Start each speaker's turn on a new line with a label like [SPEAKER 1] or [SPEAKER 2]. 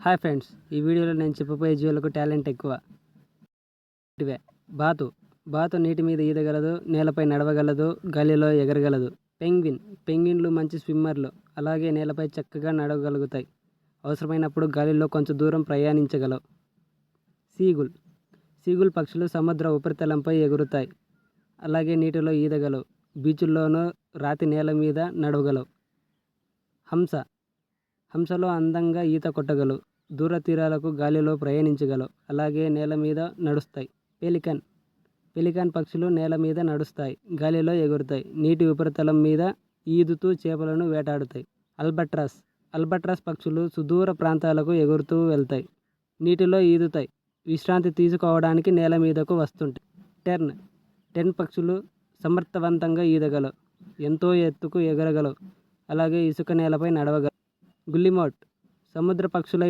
[SPEAKER 1] Hi friends, ఈ వీడియోలో నేను చెప్పబోయే జీవులకు టాలెంట్ ఎక్కువ. ఇవే బాతు. బాతు నీటి మీద ఈదగలదు, నేలపై నడవగలదు, గాలిలో ఎగరగలదు. పెంగ్విన్లు మంచి స్విమ్మర్లు, అలాగే నేలపై చక్కగా నడవగలుగుతాయి. అవసరమైనప్పుడు గాలిలో కొంచెం దూరం ప్రయాణించగలవు. సీగుల్ పక్షులు సముద్ర ఉపరితలంపై ఎగురుతాయి, అలాగే నీటిలో ఈదగలవు. బీచుల్లోనూ రాతి నేల మీద నడవగలవు. హంసలో అందంగా ఈత కొట్టగలవు, దూర తీరాలకు గాలిలో ప్రయాణించగలవు, అలాగే నేల మీద నడుస్తాయి. పెలికాన్ పక్షులు నేల మీద నడుస్తాయి, గాలిలో ఎగురుతాయి, నీటి ఉపరితలం మీద ఈదుతూ చేపలను వేటాడుతాయి. అల్బట్రాస్ పక్షులు సుదూర ప్రాంతాలకు ఎగురుతూ వెళ్తాయి, నీటిలో ఈదుతాయి, విశ్రాంతి తీసుకోవడానికి నేల మీదకు వస్తుంటాయి. టెర్న్ పక్షులు సమర్థవంతంగా ఈదగలవు, ఎంతో ఎత్తుకు ఎగరగలవు, అలాగే ఇసుక నేలపై నడవగలవు. గుల్లిమోట్ సముద్ర పక్షుల